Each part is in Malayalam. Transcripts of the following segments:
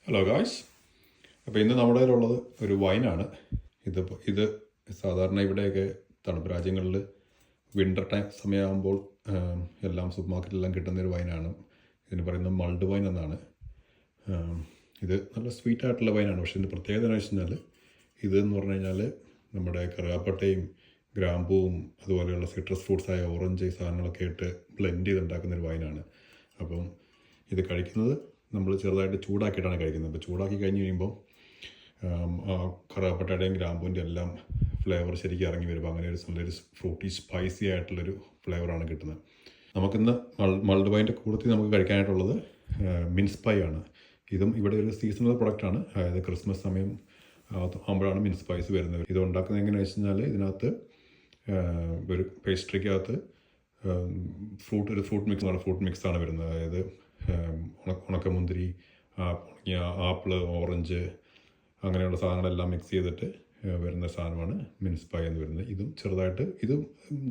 Hello guys. അപ്പോൾ ഇന്ന് നമ്മുടെ കയ്യിലുള്ളത് ഒരു വൈനാണ്. ഇത് സാധാരണ ഇവിടെയൊക്കെ തണുപ്പ് രാജ്യങ്ങളിൽ വിൻ്റർ ടൈം സമയമാകുമ്പോൾ എല്ലാം സൂപ്പർ മാർക്കറ്റിലെല്ലാം കിട്ടുന്നൊരു വൈനാണ്. ഇതിന് പറയുന്നത് മൾഡ് വൈൻ എന്നാണ്. ഇത് നല്ല സ്വീറ്റ് ആയിട്ടുള്ള വൈനാണ്. പക്ഷേ ഇതിൻ്റെ പ്രത്യേകത എന്ന് വെച്ച് കഴിഞ്ഞാൽ ഇതെന്ന് പറഞ്ഞു കഴിഞ്ഞാൽ നമ്മുടെ കറുവാപ്പട്ടയും ഗ്രാമ്പൂവും അതുപോലെയുള്ള സിട്രസ് ഫ്രൂട്ട്സായ ഓറഞ്ച് സാധനങ്ങളൊക്കെ ഇട്ട് ബ്ലെൻഡ് ചെയ്തുണ്ടാക്കുന്നൊരു വൈനാണ്. അപ്പം ഇത് കഴിക്കുന്നത് നമ്മൾ ചെറുതായിട്ട് ചൂടാക്കിയിട്ടാണ് കഴിക്കുന്നത്. അപ്പോൾ ചൂടാക്കി കഴിഞ്ഞ് കഴിയുമ്പോൾ കറുവാപ്പട്ടയുടെയും ഗ്രാമ്പൂവിൻ്റെ എല്ലാം ഫ്ലേവർ ശരിക്കും ഇറങ്ങി വരുമ്പോൾ അങ്ങനെ ഒരു നല്ലൊരു ഫ്രൂട്ടി സ്പൈസി ആയിട്ടുള്ളൊരു ഫ്ലേവറാണ് കിട്ടുന്നത്. നമുക്കിന്ന് മൾഡ് വൈൻ്റെ കൂട്ടത്തിൽ നമുക്ക് കഴിക്കാനായിട്ടുള്ളത് മിൻസ് പൈ ആണ്. ഇതും ഇവിടെ ഒരു സീസണൽ പ്രൊഡക്റ്റാണ്. അതായത് ക്രിസ്മസ് സമയം ആകുമ്പോഴാണ് മിൻസ് പൈസ് വരുന്നത്. ഇത് ഉണ്ടാക്കുന്നത് എങ്ങനെയാണെന്ന് വെച്ച് കഴിഞ്ഞാൽ ഇതിനകത്ത് ഒരു പേസ്ട്രിക്കകത്ത് ഫ്രൂട്ട് മിക്സാണ് വരുന്നത്. അതായത് ഉണക്കമുന്തിരി, ഉണങ്ങിയ ആപ്പിള്, ഓറഞ്ച് അങ്ങനെയുള്ള സാധനങ്ങളെല്ലാം മിക്സ് ചെയ്തിട്ട് വരുന്ന സാധനമാണ് മിൻസ് പൈ എന്ന് വരുന്നത്. ഇതും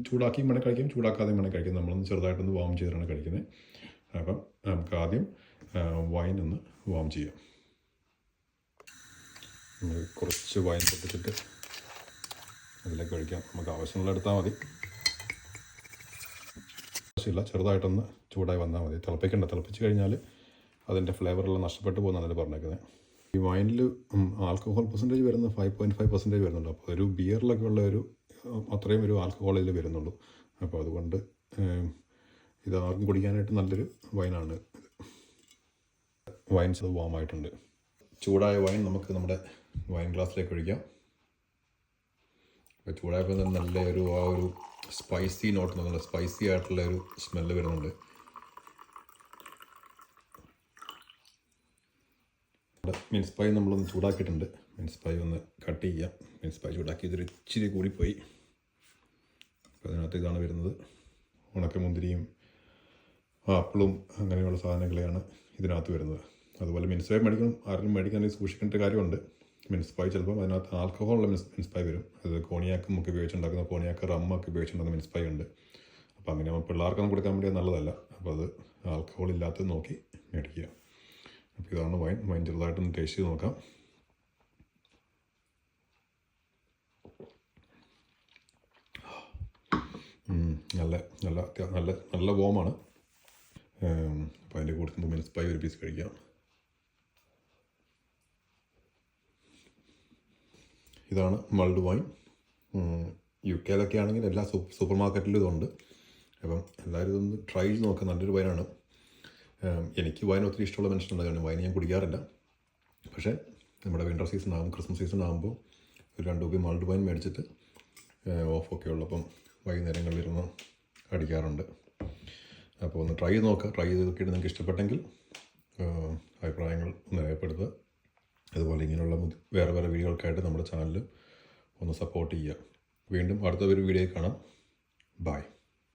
ചൂടാക്കിയും വേണേൽ കഴിക്കും, ചൂടാക്കാതെയും വേണേൽ കഴിക്കും. നമ്മളൊന്ന് ചെറുതായിട്ടൊന്ന് വാം ചെയ്തിട്ടാണ് കഴിക്കുന്നത്. അപ്പം നമുക്ക് ആദ്യം വൈൻ ഒന്ന് വാം ചെയ്യാം. കുറച്ച് വൈൻ പൊട്ടിച്ചിട്ട് അതിലേക്ക് കഴിക്കാം. നമുക്ക് ആവശ്യമുള്ള എടുത്താൽ മതി, ആവശ്യമില്ല. ചെറുതായിട്ടൊന്ന് ചൂടായി വന്നാൽ മതി. തിളപ്പിച്ച് കഴിഞ്ഞാൽ അതിൻ്റെ ഫ്ലേവറെല്ലാം നഷ്ടപ്പെട്ടു പോകുന്നതാണ് പറഞ്ഞേക്കുന്നത്. ഈ വൈനിൽ ആൽക്കഹോൾ പെർസെൻറ്റേജ് വരുന്നത് 5.5% വരുന്നുണ്ട്. അപ്പോൾ ഒരു ബിയറിലൊക്കെ ഉള്ള അത്രയും ഒരു ആൽക്കഹോൾ ഇതിൽ വരുന്നുള്ളൂ. അപ്പോൾ അതുകൊണ്ട് ഇത് ആർക്കും കുടിക്കാനായിട്ട് നല്ലൊരു വൈനാണ്. വൈൻസ് അത് വാമായിട്ടുണ്ട്. ചൂടായ വൈൻ നമുക്ക് നമ്മുടെ വൈൻ ഗ്ലാസ്സിലേക്ക് ഒഴിക്കാം. അപ്പോൾ ചൂടായപ്പോൾ നല്ല ഒരു സ്പൈസി നോട്ട്, നല്ല സ്പൈസി ആയിട്ടുള്ള ഒരു സ്മെല്ല് വരുന്നുണ്ട്. മിൻസ് പൈ നമ്മളൊന്ന് ചൂടാക്കിയിട്ടുണ്ട്. മിൻസ് പൈ ഒന്ന് കട്ട് ചെയ്യാം. മിൻസ് പൈ ചൂടാക്കി ഇതൊരു ഇച്ചിരി കൂടിപ്പോയി. അപ്പോൾ അതിനകത്ത് ഇതാണ് വരുന്നത്. ഉണക്കമുന്തിരിയും ആപ്പിളും അങ്ങനെയുള്ള സാധനങ്ങളെയാണ് ഇതിനകത്ത് വരുന്നത്. അതുപോലെ മിൻസ് പൈ ആരും മേടിക്കാനെങ്കിൽ സൂക്ഷിക്കേണ്ട കാര്യമുണ്ട്. മിൻസ് പൈ ചിലപ്പോൾ അതിനകത്ത് ആൽക്കഹോളുള്ള മിൻസ് പൈ വരും. അത് കോണിയാക്കും ഒക്കെ ഉപയോഗിച്ചുണ്ടാക്കുന്ന, കോണിയാക്ക് റമ്മൊക്കെ ഉപയോഗിച്ചുണ്ടാക്കുന്ന മിൻസ് പൈ ഉണ്ട്. അപ്പോൾ അങ്ങനെ പിള്ളേർക്കൊന്നും കൊടുക്കാൻ വേണ്ടി നല്ലതല്ല. അപ്പോൾ അത് ആൽക്കഹോൾ ഇല്ലാത്തത് നോക്കി മേടിക്കുക. അപ്പോൾ ഇതാണ് വൈൻ ചെറുതായിട്ടൊന്ന് ടേസ്റ്റ് ചെയ്ത് നോക്കാം. നല്ല വോമാണ്. അപ്പോൾ അതിൻ്റെ കൂടെ മിൻസ് പൈ ഒരു പീസ് കഴിക്കാം. ഇതാണ് മൾഡ് വൈൻ. UK ആണെങ്കിൽ എല്ലാ സൂപ്പർ മാർക്കറ്റിലും ഇതുണ്ട്. അപ്പം എല്ലാവരും ഇതൊന്ന് ട്രൈ ചെയ്ത് നോക്കാം. നല്ലൊരു വൈനാണ്. എനിക്ക് വൈൻ ഒത്തിരി ഇഷ്ടമുള്ള മനുഷ്യനുണ്ട്. കാരണം വൈൻ ഞാൻ കുടിക്കാറില്ല. പക്ഷേ നമ്മുടെ വിൻ്റർ സീസൺ ആകും, ക്രിസ്മസ് സീസൺ ആകുമ്പോൾ ഒരു 2 കുപ്പി മൾഡ് വൈൻ മേടിച്ചിട്ട് ഓഫൊക്കെ ഉള്ളപ്പം വൈകുന്നേരങ്ങളിലിരുന്ന് അടിക്കാറുണ്ട്. അപ്പോൾ ഒന്ന് ട്രൈ ചെയ്ത് നോക്കുക. ട്രൈ ചെയ്ത് നോക്കിയിട്ട് നിങ്ങൾക്ക് ഇഷ്ടപ്പെട്ടെങ്കിൽ അഭിപ്രായങ്ങൾ ഒന്ന് രേഖപ്പെടുത്തുക. അതുപോലെ ഇങ്ങനെയുള്ള വേറെ വീഡിയോകൾക്കായിട്ട് നമ്മുടെ ചാനൽ ഒന്ന് സപ്പോർട്ട് ചെയ്യുക. വീണ്ടും അടുത്ത ഒരു വീഡിയോയിൽ കാണാം. ബൈ.